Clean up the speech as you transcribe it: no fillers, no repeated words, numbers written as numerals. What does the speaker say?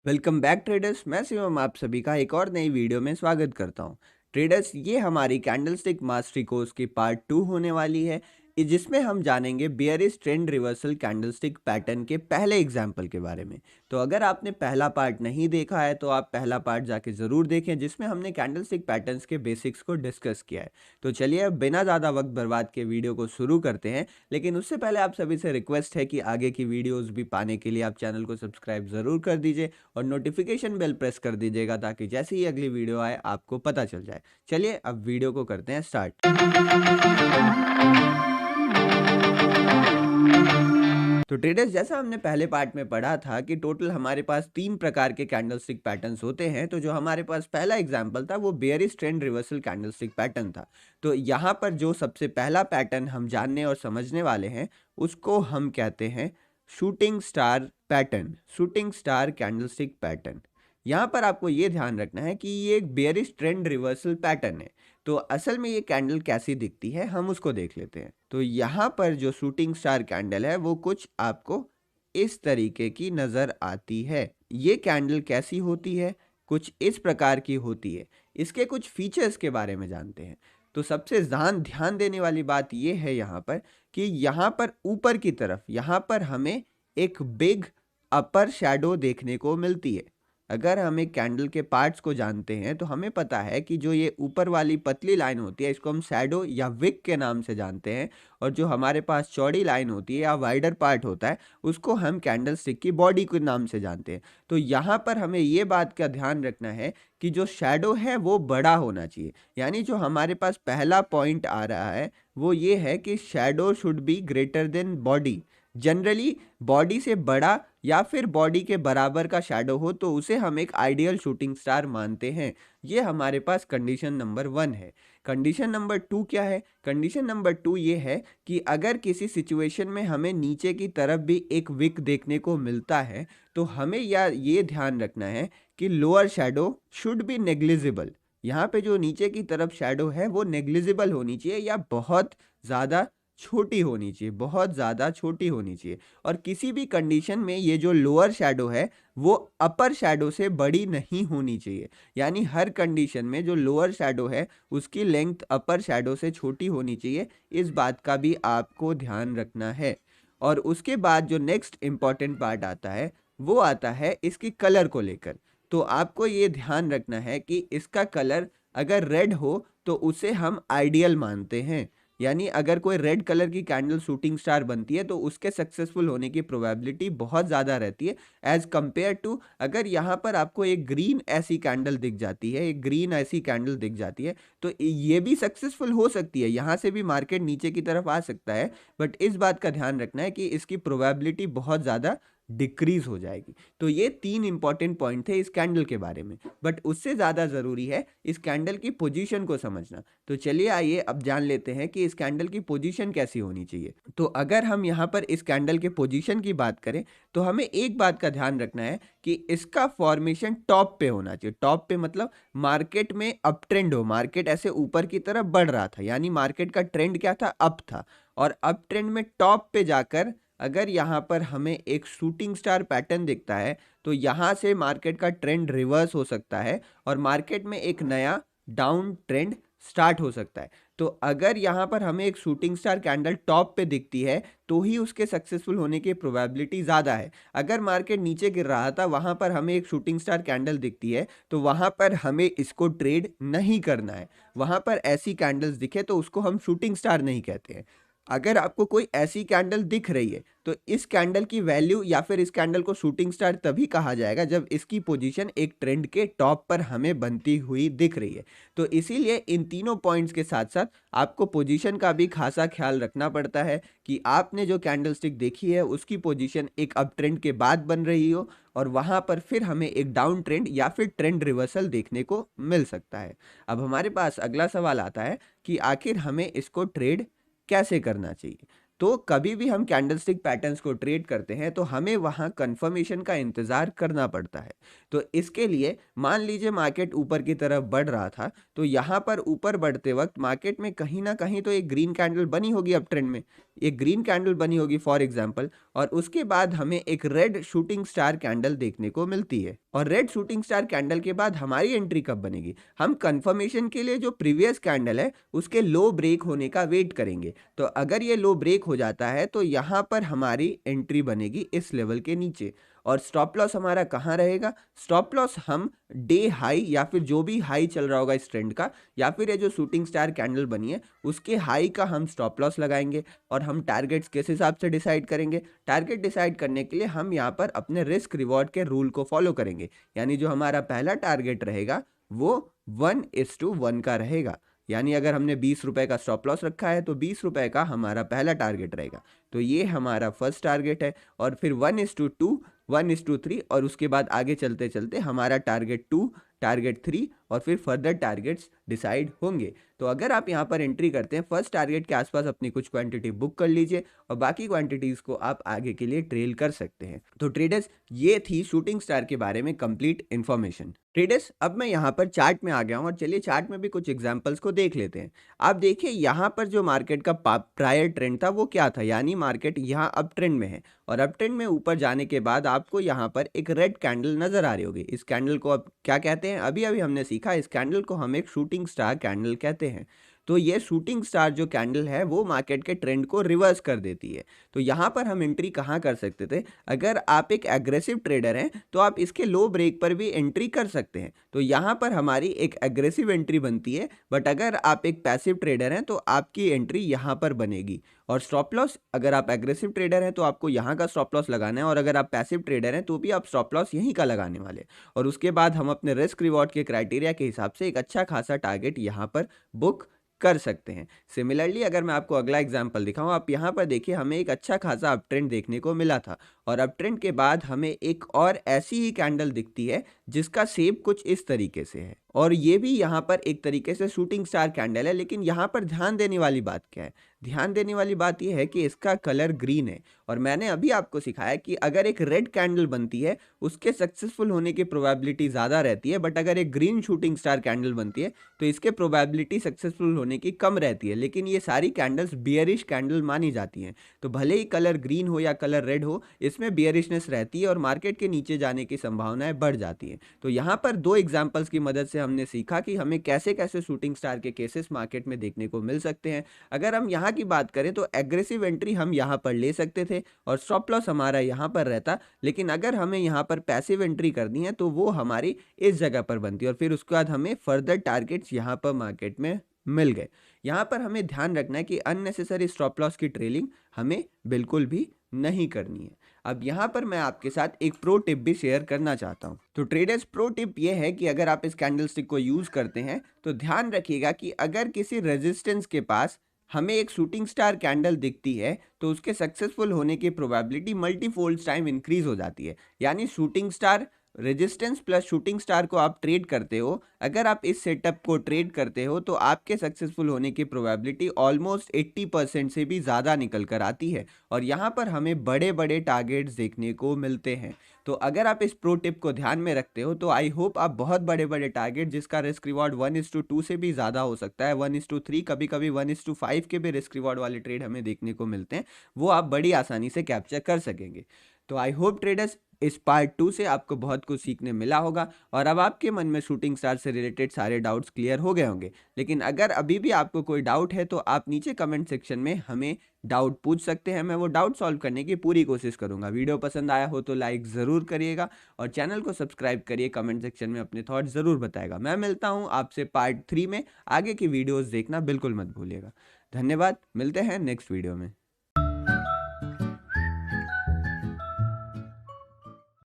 Welcome back traders. मैं शिवम आप सभी का एक और नई वीडियो में स्वागत करता हूं। ट्रेडर्स, ये हमारी कैंडलस्टिक मास्टरी कोर्स की पार्ट 2 होने वाली है, जिसमें हम जानेंगे bearish trend reversal candlestick pattern के पहले एग्जाम्पल के बारे में। तो अगर आपने पहला पार्ट नहीं देखा है तो आप पहला पार्ट जाके ज़रूर देखें, जिसमें हमने कैंडलस्टिक पैटर्न्स के बेसिक्स को डिस्कस किया है। तो चलिए अब बिना ज़्यादा वक्त बर्बाद के वीडियो को शुरू करते हैं। लेकिन उससे पहले आप सभी से रिक्वेस्ट है कि आगे की वीडियोज़ भी पाने के लिए आप चैनल को सब्सक्राइब ज़रूर कर दीजिए और नोटिफिकेशन बेल प्रेस कर दीजिएगा, ताकि जैसे ही अगली वीडियो आए आपको पता चल जाए। चलिए अब वीडियो को करते हैं स्टार्ट। तो ट्रेडर्स, जैसा हमने पहले पार्ट में पढ़ा था कि टोटल हमारे पास 3 प्रकार के कैंडलस्टिक पैटर्न्स होते हैं। तो जो हमारे पास पहला एग्जांपल था वो bearish trend reversal candlestick pattern था। तो यहाँ पर जो सबसे पहला पैटर्न हम जानने और समझने वाले हैं उसको हम कहते हैं shooting star pattern, shooting star candlestick pattern. यहाँ पर आपको ये ध्यान रखना है कि ये एक बेयरिश ट्रेंड रिवर्सल पैटर्न है। तो असल में ये कैंडल कैसी दिखती है हम उसको देख लेते हैं। तो यहाँ पर जो शूटिंग स्टार कैंडल है वो कुछ आपको इस तरीके की नज़र आती है। ये कैंडल कैसी होती है? कुछ इस प्रकार की होती है। इसके कुछ फीचर्स के बारे में जानते हैं। तो सबसे ध्यान देने वाली बात ये है यहाँ पर कि यहाँ पर ऊपर की तरफ यहाँ पर हमें एक बिग अपर शैडो देखने को मिलती है। अगर हम एक कैंडल के पार्ट्स को जानते हैं तो हमें पता है कि जो ये ऊपर वाली पतली लाइन होती है इसको हम शैडो या विक के नाम से जानते हैं, और जो हमारे पास चौड़ी लाइन होती है या वाइडर पार्ट होता है उसको हम कैंडल स्टिक की बॉडी के नाम से जानते हैं। तो यहाँ पर हमें ये बात का ध्यान रखना है कि जो शैडो है वो बड़ा होना चाहिए। यानी जो हमारे पास पहला पॉइंट आ रहा है वो ये है कि shadow should be greater than body. Generally body से बड़ा या फिर बॉडी के बराबर का शैडो हो तो उसे हम एक आइडियल शूटिंग स्टार मानते हैं। ये हमारे पास कंडीशन नंबर 1 है। कंडीशन नंबर 2 क्या है? कंडीशन नंबर 2 ये है कि अगर किसी सिचुएशन में हमें नीचे की तरफ भी एक विक देखने को मिलता है तो हमें ये ध्यान रखना है कि lower shadow should be negligible. यहाँ पे जो नीचे की तरफ शैडो है वो नेग्लिजिबल होनी चाहिए या बहुत ज़्यादा छोटी होनी चाहिए, बहुत ज़्यादा छोटी होनी चाहिए। और किसी भी कंडीशन में ये जो लोअर शैडो है वो अपर शैडो से बड़ी नहीं होनी चाहिए। यानी हर कंडीशन में जो लोअर शैडो है उसकी लेंथ अपर शैडो से छोटी होनी चाहिए। इस बात का भी आपको ध्यान रखना है। और उसके बाद जो नेक्स्ट इम्पॉर्टेंट पार्ट आता है वो आता है इसकी कलर को लेकर। तो आपको ये ध्यान रखना है कि इसका कलर अगर रेड हो तो उसे हम आइडियल मानते हैं। यानी अगर कोई रेड कलर की कैंडल शूटिंग स्टार बनती है तो उसके सक्सेसफुल होने की प्रोबेबिलिटी बहुत ज़्यादा रहती है एज कंपेयर टू अगर यहाँ पर आपको एक ग्रीन ऐसी कैंडल दिख जाती है, एक ग्रीन ऐसी कैंडल दिख जाती है तो ये भी सक्सेसफुल हो सकती है। यहाँ से भी मार्केट नीचे की तरफ आ सकता है, बट इस बात का ध्यान रखना है कि इसकी प्रोबेबिलिटी बहुत ज़्यादा डिक्रीज हो जाएगी। तो ये 3 इंपॉर्टेंट पॉइंट थे इस कैंडल के बारे में, बट उससे ज़्यादा ज़रूरी है इस कैंडल की पोजीशन को समझना। तो चलिए आइए अब जान लेते हैं कि इस कैंडल की पोजीशन कैसी होनी चाहिए। तो अगर हम यहाँ पर इस कैंडल के पोजीशन की बात करें तो हमें एक बात का ध्यान रखना है कि इसका फॉर्मेशन टॉप पे होना चाहिए। टॉप पे मतलब मार्केट में अप ट्रेंड हो, मार्केट ऐसे ऊपर की तरफ बढ़ रहा था, यानी मार्केट का ट्रेंड क्या था? अप था। और अप ट्रेंड में टॉप पे जाकर अगर यहाँ पर हमें एक शूटिंग स्टार पैटर्न दिखता है तो यहाँ से मार्केट का ट्रेंड रिवर्स हो सकता है और मार्केट में एक नया डाउन ट्रेंड स्टार्ट हो सकता है। तो अगर यहाँ पर हमें एक शूटिंग स्टार कैंडल टॉप पे दिखती है तो ही उसके सक्सेसफुल होने की प्रोबेबिलिटी ज़्यादा है। अगर मार्केट नीचे गिर रहा था वहाँ पर हमें एक शूटिंग स्टार कैंडल दिखती है तो वहाँ पर हमें इसको ट्रेड नहीं करना है। वहाँ पर ऐसी कैंडल्स दिखे तो उसको हम शूटिंग स्टार नहीं कहते हैं। अगर आपको कोई ऐसी कैंडल दिख रही है तो इस कैंडल की वैल्यू या फिर इस कैंडल को शूटिंग स्टार तभी कहा जाएगा जब इसकी पोजीशन एक ट्रेंड के टॉप पर हमें बनती हुई दिख रही है। तो इसीलिए इन तीनों पॉइंट्स के साथ साथ आपको पोजीशन का भी खासा ख्याल रखना पड़ता है कि आपने जो कैंडल स्टिक देखी है उसकी पोजीशन एक अप ट्रेंड के बाद बन रही हो और वहाँ पर फिर हमें एक डाउन ट्रेंड या फिर ट्रेंड रिवर्सल देखने को मिल सकता है। अब हमारे पास अगला सवाल आता है कि आखिर हमें इसको ट्रेड कैसे करना चाहिए। तो कभी भी हम कैंडलस्टिक पैटर्न्स को ट्रेड करते हैं तो हमें वहां कंफर्मेशन का इंतजार करना पड़ता है। तो इसके लिए मान लीजिए मार्केट ऊपर की तरफ बढ़ रहा था तो यहाँ पर ऊपर बढ़ते वक्त मार्केट में कहीं ना कहीं तो एक ग्रीन कैंडल बनी होगी अप ट्रेंड में, एक ग्रीन कैंडल बनी होगी फॉर एग्जांपल, और उसके बाद हमें एक रेड शूटिंग स्टार कैंडल देखने को मिलती है। और रेड शूटिंग स्टार कैंडल के बाद हमारी एंट्री कब बनेगी, हम कंफर्मेशन के लिए जो प्रीवियस कैंडल है उसके लो ब्रेक होने का वेट करेंगे। तो अगर ये लो ब्रेक हो जाता है तो यहाँ पर हमारी एंट्री बनेगी इस लेवल के नीचे। और स्टॉप लॉस हमारा कहाँ रहेगा, स्टॉप लॉस हम डे हाई या फिर जो भी हाई चल रहा होगा इस ट्रेंड का, या फिर ये जो शूटिंग स्टार कैंडल बनी है उसके हाई का हम स्टॉप लॉस लगाएंगे। और हम टारगेट्स किस हिसाब से डिसाइड करेंगे, टारगेट डिसाइड करने के लिए हम यहाँ पर अपने रिस्क रिवॉर्ड के रूल को फॉलो करेंगे। यानी जो हमारा पहला टारगेट रहेगा वो 1:1 का रहेगा। यानी अगर हमने 20 रुपए का स्टॉप लॉस रखा है तो 20 रुपए का हमारा पहला टारगेट रहेगा। तो ये हमारा फर्स्ट टारगेट है। और फिर 1:2, 1:3 और उसके बाद आगे चलते चलते हमारा टारगेट 2, टारगेट 3 और फिर फर्दर टारगेट्स डिसाइड होंगे। तो अगर आप यहाँ पर एंट्री करते हैं फर्स्ट टारगेट के आसपास अपनी कुछ क्वांटिटी बुक कर लीजिए और बाकी क्वांटिटीज को आप आगे के लिए ट्रेल कर सकते हैं। तो ट्रेडर्स ये थी शूटिंग स्टार के बारे में कंप्लीट इन्फॉर्मेशन। ट्रेडर्स अब मैं यहाँ पर चार्ट में आ गया हूँ और चलिए चार्ट में भी कुछ एग्जांपल्स को देख लेते हैं। आप देखिए यहाँ पर जो मार्केट का प्रायर ट्रेंड था वो क्या था, यानी मार्केट यहाँ अप ट्रेंड में है और अप ट्रेंड में ऊपर जाने के बाद आपको यहाँ पर एक रेड कैंडल नजर आ रही होगी। इस कैंडल को अब क्या कहते हैं, अभी अभी हमने सीखा, इस कैंडल को हम एक शूटिंग स्टार कैंडल कहते हैं। तो ये शूटिंग स्टार जो कैंडल है वो मार्केट के ट्रेंड को रिवर्स कर देती है। तो यहाँ पर हम एंट्री कहाँ कर सकते थे, अगर आप एक एग्रेसिव ट्रेडर हैं तो आप इसके लो ब्रेक पर भी एंट्री कर सकते हैं। तो यहाँ पर हमारी एक एग्रेसिव एंट्री बनती है। बट अगर आप एक पैसिव ट्रेडर हैं तो आपकी एंट्री यहाँ पर बनेगी। और स्टॉप लॉस, अगर आप एग्रेसिव ट्रेडर हैं तो आपको यहाँ का स्टॉप लॉस लगाना है और अगर आप पैसिव ट्रेडर हैं तो भी आप स्टॉप लॉस यहीं का लगाने वाले। और उसके बाद हम अपने रिस्क रिवॉर्ड के क्राइटेरिया के हिसाब से एक अच्छा खासा टारगेट यहाँ पर बुक कर सकते हैं। सिमिलरली अगर मैं आपको अगला एग्जांपल दिखाऊं, आप यहाँ पर देखिए हमें एक अच्छा खासा अप ट्रेंड देखने को मिला था और अप ट्रेंड के बाद हमें एक और ऐसी ही कैंडल दिखती है जिसका शेप कुछ इस तरीके से है और ये भी यहाँ पर एक तरीके से शूटिंग स्टार कैंडल है। लेकिन यहाँ पर ध्यान देने वाली बात क्या है, ध्यान देने वाली बात यह है कि इसका कलर ग्रीन है और मैंने अभी आपको सिखाया कि अगर एक रेड कैंडल बनती है उसके सक्सेसफुल होने की प्रोबेबिलिटी ज़्यादा रहती है, बट अगर एक ग्रीन शूटिंग स्टार कैंडल बनती है तो इसके प्रोबेबिलिटी सक्सेसफुल होने की कम रहती है। लेकिन ये सारी कैंडल्स बियरिश कैंडल मानी जाती हैं। तो भले ही कलर ग्रीन हो या कलर रेड हो, इसमें बियरिशनेस रहती है और मार्केट के नीचे जाने की संभावनाएं बढ़ जाती हैं। तो यहाँ पर दो एग्जाम्पल्स की मदद से हमने सीखा कि हमें कैसे कैसे शूटिंग स्टार के केसेस मार्केट में देखने को मिल सकते हैं। अगर हम यहाँ की बात करें तो एग्रेसिव एंट्री हम यहाँ पर ले सकते थे और स्टॉप लॉस हमारा यहाँ पर रहता। लेकिन अगर हमें यहाँ पर पैसिव एंट्री करनी है तो वो हमारी इस जगह पर बनती है और फिर उसके बाद हमें फर्दर टारगेट्स यहाँ पर मार्केट में मिल गए। यहाँ पर हमें ध्यान रखना है कि अननेसेसरी स्टॉप लॉस की ट्रेलिंग हमें बिल्कुल भी नहीं करनी है। अब यहाँ पर मैं आपके साथ एक प्रो टिप भी शेयर करना चाहता हूँ। तो ट्रेडर्स प्रो टिप ये है कि अगर आप इस कैंडलस्टिक को यूज करते हैं तो ध्यान रखिएगा कि अगर किसी रेजिस्टेंस के पास हमें एक शूटिंग स्टार कैंडल दिखती है तो उसके सक्सेसफुल होने की प्रोबेबिलिटी मल्टीफोल्ड टाइम इंक्रीज हो जाती है। यानी shooting star resistance plus shooting star को आप ट्रेड करते हो, अगर आप इस सेटअप को ट्रेड करते हो तो आपके सक्सेसफुल होने की प्रोबेबिलिटी ऑलमोस्ट 80% से भी ज़्यादा निकल कर आती है और यहाँ पर हमें बड़े बड़े टारगेट्स देखने को मिलते हैं। तो अगर आप इस प्रो टिप को ध्यान में रखते हो तो आई होप आप बहुत बड़े बड़े टारगेट जिसका रिस्क रिवॉर्ड 1:2 से भी ज़्यादा हो सकता है, 1:3, कभी कभी 1:5 के भी रिस्क रिवॉर्ड वाले ट्रेड हमें देखने को मिलते हैं, वो आप बड़ी आसानी से कैप्चर कर सकेंगे। तो आई होप ट्रेडर्स इस पार्ट 2 से आपको बहुत कुछ सीखने मिला होगा और अब आपके मन में शूटिंग स्टार से रिलेटेड सारे डाउट्स क्लियर हो गए होंगे। लेकिन अगर अभी भी आपको कोई डाउट है तो आप नीचे कमेंट सेक्शन में हमें डाउट पूछ सकते हैं, मैं वो डाउट सॉल्व करने की पूरी कोशिश करूंगा। वीडियो पसंद आया हो तो लाइक ज़रूर करिएगा और चैनल को सब्सक्राइब करिए, कमेंट सेक्शन में अपने थॉट ज़रूर बताएगा। मैं मिलता हूँ आपसे पार्ट 3 में, आगे की वीडियोज़ देखना बिल्कुल मत भूलिएगा। धन्यवाद, मिलते हैं नेक्स्ट वीडियो में।